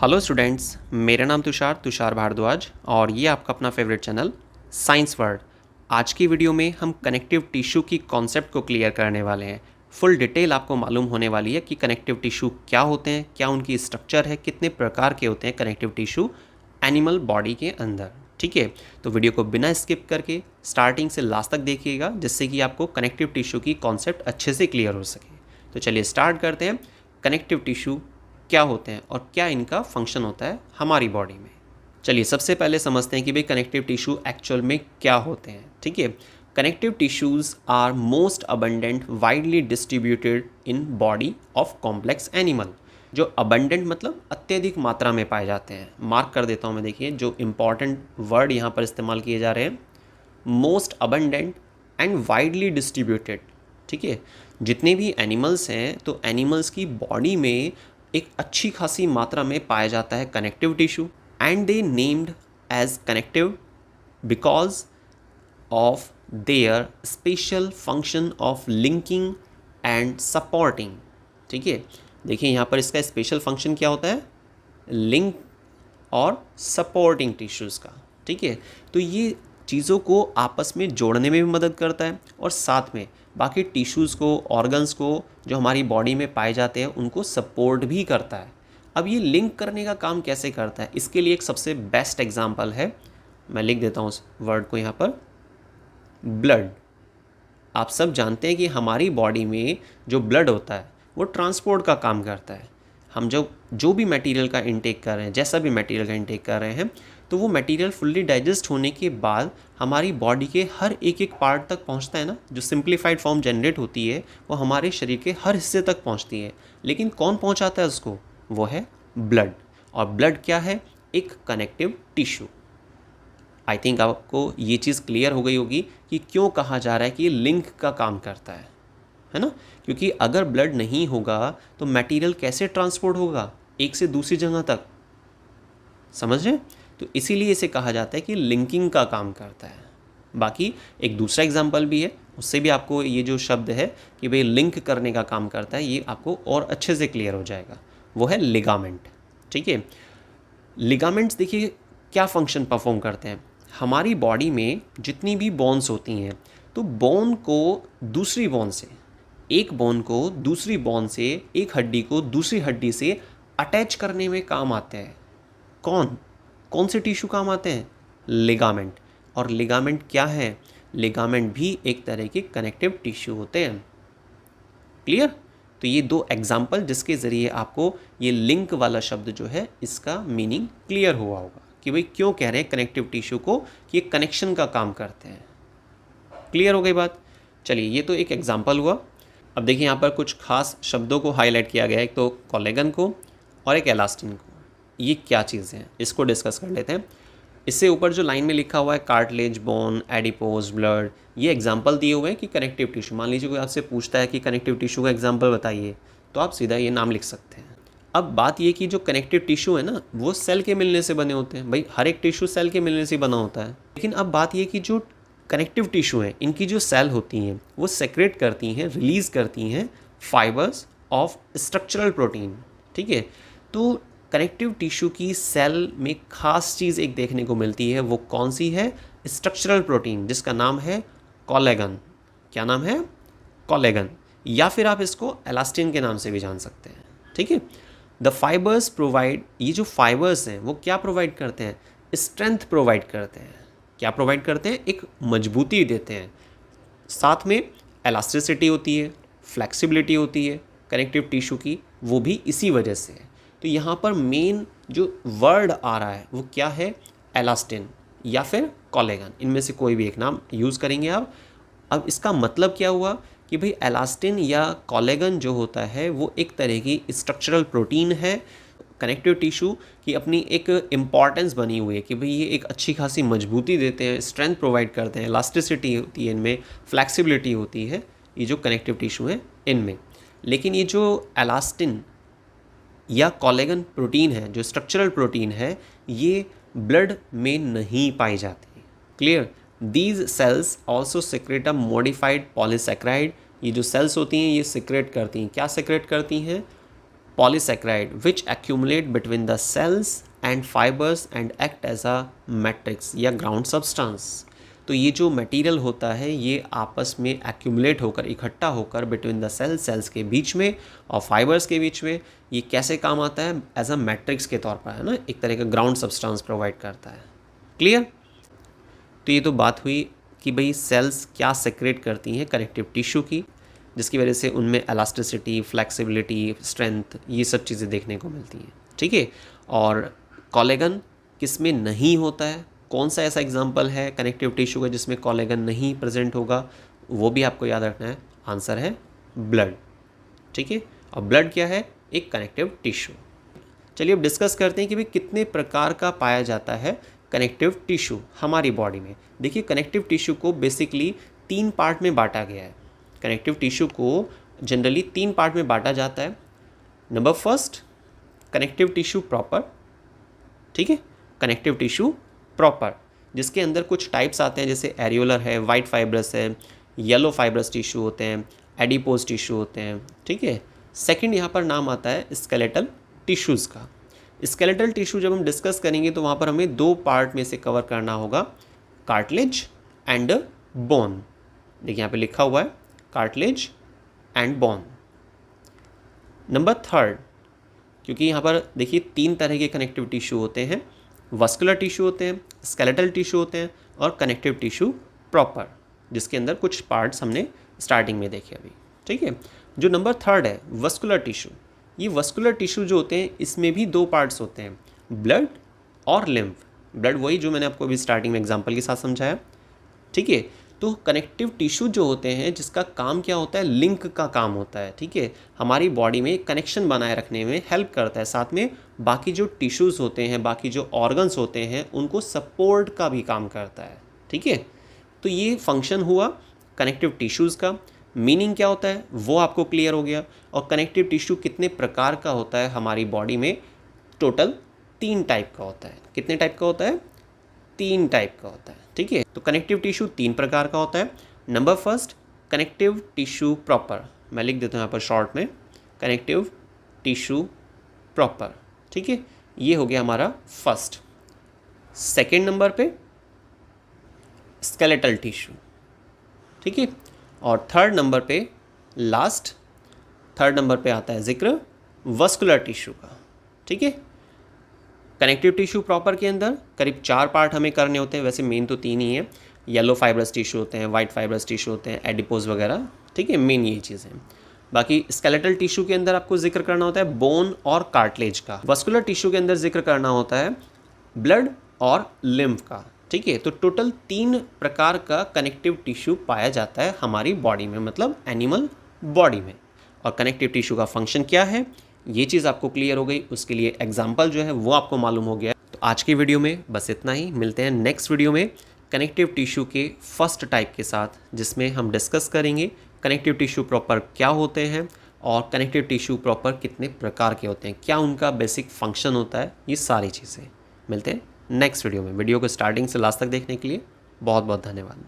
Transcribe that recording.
Hello students, मेरा नाम तुषार भारद्वाज और ये आपका अपना फेवरेट चैनल साइंस वर्ल्ड। आज की वीडियो में हम कनेक्टिव टिश्यू की कॉन्सेप्ट को क्लियर करने वाले हैं। फुल डिटेल आपको मालूम होने वाली है कि कनेक्टिव टिश्यू क्या होते हैं, क्या उनकी स्ट्रक्चर है, कितने प्रकार के होते हैं कनेक्टिव टिश्यू एनिमल बॉडी के अंदर। ठीक है, तो वीडियो को बिना स्किप करके स्टार्टिंग से लास्ट तक देखिएगा, जिससे कि आपको कनेक्टिव टिश्यू की कॉन्सेप्ट अच्छे से क्लियर हो सके। तो चलिए स्टार्ट करते हैं। कनेक्टिव टिश्यू क्या होते हैं और क्या इनका फंक्शन होता है हमारी बॉडी में। चलिए सबसे पहले समझते हैं कि भाई कनेक्टिव टिश्यू एक्चुअल में क्या होते हैं। ठीक है, connective tissues are most abundant widely distributed in body of complex animal. जो अबंडेंट मतलब अत्यधिक मात्रा में पाए जाते हैं। मार्क कर देता हूँ मैं, देखिए जो इंपॉर्टेंट वर्ड यहाँ पर इस्तेमाल किए जा रहे हैं, most abundant and widely distributed. ठीक है, जितने भी एनिमल्स हैं तो एनिमल्स की बॉडी में एक अच्छी खासी मात्रा में पाया जाता है connective tissue, and they named as connective because of their special function of linking and supporting. ठीक है, देखिए यहाँ पर इसका स्पेशल फंक्शन क्या होता है, लिंक और सपोर्टिंग टिश्यूज़ का। ठीक है, तो ये चीज़ों को आपस में जोड़ने में भी मदद करता है और साथ में बाकी टिश्यूज़ को, ऑर्गन्स को जो हमारी बॉडी में पाए जाते हैं उनको सपोर्ट भी करता है। अब ये लिंक करने का काम कैसे करता है, इसके लिए एक सबसे बेस्ट एग्जांपल है, मैं लिख देता हूँ उस वर्ड को यहाँ पर, ब्लड। आप सब जानते हैं कि हमारी बॉडी में जो ब्लड होता है वो ट्रांसपोर्ट का काम करता है। हम जो भी मटेरियल का इंटेक कर रहे हैं, जैसा भी मटेरियल का इंटेक कर रहे हैं, तो वो मटेरियल फुल्ली डाइजेस्ट होने के बाद हमारी बॉडी के हर एक एक पार्ट तक पहुंचता है ना। जो सिंप्लीफाइड फॉर्म जनरेट होती है वो हमारे शरीर के हर हिस्से तक पहुंचती है, लेकिन कौन पहुंचाता है उसको, वो है ब्लड। और ब्लड क्या है, एक कनेक्टिव टिश्यू। आई थिंक आपको ये चीज़ क्लियर हो गई होगी कि क्यों कहा जा रहा है कि ये लिंक का काम करता है ना। क्योंकि अगर ब्लड नहीं होगा तो मटेरियल कैसे ट्रांसपोर्ट होगा एक से दूसरी जगह तक, समझ रहे हैं। तो इसीलिए इसे कहा जाता है कि लिंकिंग का काम करता है। बाकी एक दूसरा एग्जांपल भी है, उससे भी आपको ये जो शब्द है कि भाई लिंक करने का काम करता है, ये आपको और अच्छे से क्लियर हो जाएगा। वो है लिगामेंट। ठीक है, लिगामेंट्स देखिए क्या फंक्शन परफॉर्म करते हैं। हमारी बॉडी में जितनी भी बोन्स होती हैं, तो बोन को दूसरी बोन से, एक बोन को दूसरी बोन से, एक हड्डी को दूसरी हड्डी से अटैच करने में काम आते हैं। कौन से टिश्यू काम आते हैं, लिगामेंट। और लिगामेंट क्या है, लिगामेंट भी एक तरह के कनेक्टिव टिश्यू होते हैं। क्लियर। तो ये दो एग्जाम्पल जिसके ज़रिए आपको ये लिंक वाला शब्द जो है इसका मीनिंग क्लियर हुआ होगा कि भाई क्यों कह रहे हैं कनेक्टिव टिश्यू को कि ये कनेक्शन का काम करते हैं। क्लियर हो गई बात। चलिए ये तो एक एग्जाम्पल हुआ। अब देखिए यहाँ पर कुछ खास शब्दों को हाईलाइट किया गया है, एक तो कोलेगन को और एक एलास्टिन को। ये क्या चीज़ है इसको डिस्कस कर लेते हैं। इससे ऊपर जो लाइन में लिखा हुआ है कार्टिलेज, बोन, एडिपोज, ब्लड, ये एग्जाम्पल दिए हुए हैं कि कनेक्टिव टिश्यू। मान लीजिए कोई आपसे पूछता है कि कनेक्टिव टिश्यू का एग्जाम्पल बताइए, तो आप सीधा ये नाम लिख सकते हैं। अब बात ये कि जो कनेक्टिव टिश्यू है ना, वो सेल के मिलने से बने होते हैं। भाई हर एक टिश्यू सेल के मिलने से बना होता है, लेकिन अब बात ये कि जो कनेक्टिव टिश्यू है, इनकी जो सेल होती हैं वो सेक्रेट करती हैं, रिलीज करती हैं फाइबर्स ऑफ स्ट्रक्चरल प्रोटीन। ठीक है, तो कनेक्टिव टिश्यू की सेल में खास चीज़ एक देखने को मिलती है, वो कौन सी है, स्ट्रक्चरल प्रोटीन, जिसका नाम है कोलेगन। क्या नाम है, कोलेगन, या फिर आप इसको एलास्टिन के नाम से भी जान सकते हैं। ठीक है, द फाइबर्स प्रोवाइड, ये जो फाइबर्स हैं वो क्या प्रोवाइड करते हैं, स्ट्रेंथ प्रोवाइड करते हैं। क्या प्रोवाइड करते हैं, एक मजबूती देते हैं। साथ में एलास्टिसिटी होती है, फ्लेक्सिबिलिटी होती है कनेक्टिव टिश्यू की, वो भी इसी वजह से है। तो यहाँ पर मेन जो वर्ड आ रहा है वो क्या है, एलास्टिन या फिर कोलेगन, इनमें से कोई भी एक नाम यूज़ करेंगे आप। अब इसका मतलब क्या हुआ कि भाई एलास्टिन या कोलेगन जो होता है वो एक तरह की स्ट्रक्चरल प्रोटीन है। कनेक्टिव टिश्यू की अपनी एक इम्पॉर्टेंस बनी हुई है कि भाई ये एक अच्छी खासी मजबूती देते हैं, स्ट्रेंथ प्रोवाइड करते हैं, इलास्टिसिटी होती है इनमें, फ्लैक्सिबिलिटी होती है ये जो कनेक्टिव टिश्यू है इनमें। लेकिन ये जो एलास्टिन या कोलेगन प्रोटीन है, जो स्ट्रक्चरल प्रोटीन है, ये ब्लड में नहीं पाई जाती। Clear. These cells also secrete a modified polysaccharide. ये जो सेल्स होती हैं ये सेक्रेट करती हैं, क्या सेक्रेट करती हैं, polysaccharide which accumulate between the cells and fibres and act as a matrix या ग्राउंड सब्सटेंस। तो ये जो मटेरियल होता है ये आपस में एक्यूमुलेट होकर, इकट्ठा होकर बिटवीन द सेल्स के बीच में और फाइबर्स के बीच में, ये कैसे काम आता है? एज अ मैट्रिक्स के तौर पर, है ना, एक तरह का ग्राउंड सब्सटेंस प्रोवाइड करता है। क्लियर? तो ये तो बात हुई कि भाई सेल्स क्या सेक्रेट करती हैं कनेक्टिव टिश्यू की, जिसकी वजह से उनमें एलास्टिसिटी, फ्लेक्सिबिलिटी, स्ट्रेंथ, ये सब चीज़ें देखने को मिलती हैं। ठीक है। और कोलेगन किस में नहीं होता है? कौन सा ऐसा एग्जांपल है कनेक्टिव टिश्यू का जिसमें कोलेगन नहीं प्रेजेंट होगा? वो भी आपको याद रखना है। आंसर है ब्लड। ठीक है। और ब्लड क्या है? एक कनेक्टिव टिश्यू। चलिए अब डिस्कस करते हैं कि भाई कितने प्रकार का पाया जाता है कनेक्टिव टिश्यू हमारी बॉडी में। देखिए, कनेक्टिव टिश्यू को बेसिकली 3 पार्ट में बांटा गया है। कनेक्टिव टिश्यू को जनरली 3 पार्ट में बांटा जाता है। Number first, connective tissue proper. ठीक है, कनेक्टिव टिश्यू प्रॉपर, जिसके अंदर कुछ टाइप्स आते हैं, जैसे एरियोलर है, वाइट फाइब्रस है, येलो फाइब्रस टिश्यू होते हैं, एडिपोज टिश्यू होते हैं। ठीक है। सेकंड यहाँ पर नाम आता है स्केलेटल टिश्यूज़ का। स्केलेटल टिश्यू जब हम डिस्कस करेंगे तो वहाँ पर हमें 2 पार्ट में से कवर करना होगा, कार्टिलेज एंड बोन। देखिए यहाँ पे लिखा हुआ है cartilage and bone. Number third, क्योंकि यहाँ पर देखिए 3 तरह के कनेक्टिव टिश्यू होते हैं, वस्कुलर टिश्यू होते हैं, स्केलेटल टिश्यू होते हैं और कनेक्टिव टिश्यू प्रॉपर, जिसके अंदर कुछ पार्ट्स हमने स्टार्टिंग में देखे अभी। ठीक है। जो नंबर थर्ड है वस्कुलर टिश्यू, ये वस्कुलर टिश्यू जो होते हैं इसमें भी 2 पार्ट्स होते हैं, ब्लड और लिम्फ। ब्लड वही जो मैंने आपको अभी स्टार्टिंग में एग्जांपल के साथ समझाया। ठीक है। तो कनेक्टिव टिश्यू जो होते हैं जिसका काम क्या होता है? लिंक का काम होता है। ठीक है। हमारी बॉडी में कनेक्शन बनाए रखने में हेल्प करता है, साथ में बाकी जो टिश्यूज़ होते हैं, बाकी जो ऑर्गन्स होते हैं, उनको सपोर्ट का भी काम करता है। ठीक है। तो ये फंक्शन हुआ कनेक्टिव टिश्यूज़ का। मीनिंग क्या होता है वो आपको क्लियर हो गया। और कनेक्टिव टिश्यू कितने प्रकार का होता है हमारी बॉडी में? टोटल 3 टाइप का होता है। कितने टाइप का होता है? 3 टाइप का होता है। ठीक है। तो कनेक्टिव टिश्यू 3 प्रकार का होता है। Number first, connective tissue proper. मैं लिख देता हूँ यहाँ पर शॉर्ट में, कनेक्टिव टिश्यू प्रॉपर। ठीक है, ये हो गया हमारा फर्स्ट। सेकेंड नंबर पे स्केलेटल टिश्यू। ठीक है। और थर्ड नंबर पे थर्ड नंबर पे आता है जिक्र वस्कुलर टिश्यू का। ठीक है। कनेक्टिव टिश्यू प्रॉपर के अंदर करीब 4 पार्ट हमें करने होते हैं, वैसे मेन तो 3 ही है। येलो फाइब्रस टिश्यू होते हैं, वाइट फाइब्रस टिश्यू होते हैं, एडिपोज वगैरह। ठीक है, मेन ये चीज़ है। बाकी स्केलेटल टिश्यू के अंदर आपको जिक्र करना होता है बोन और कार्टिलेज का। वस्कुलर टिश्यू के अंदर जिक्र करना होता है ब्लड और लिम्फ का। ठीक है। तो टोटल 3 प्रकार का कनेक्टिव टिश्यू पाया जाता है हमारी बॉडी में, मतलब एनिमल बॉडी में। और कनेक्टिव टिश्यू का फंक्शन क्या है ये चीज़ आपको क्लियर हो गई, उसके लिए एग्जाम्पल जो है वो आपको मालूम हो गया। तो आज की वीडियो में बस इतना ही। मिलते हैं नेक्स्ट वीडियो में कनेक्टिव टिश्यू के फर्स्ट टाइप के साथ, जिसमें हम डिस्कस करेंगे कनेक्टिव टिश्यू प्रॉपर क्या होते हैं और कनेक्टिव टिश्यू प्रॉपर कितने प्रकार के होते हैं, क्या उनका बेसिक फंक्शन होता है, ये सारी चीज़ें। मिलते हैं नेक्स्ट वीडियो में। वीडियो को स्टार्टिंग से लास्ट तक देखने के लिए बहुत बहुत धन्यवाद।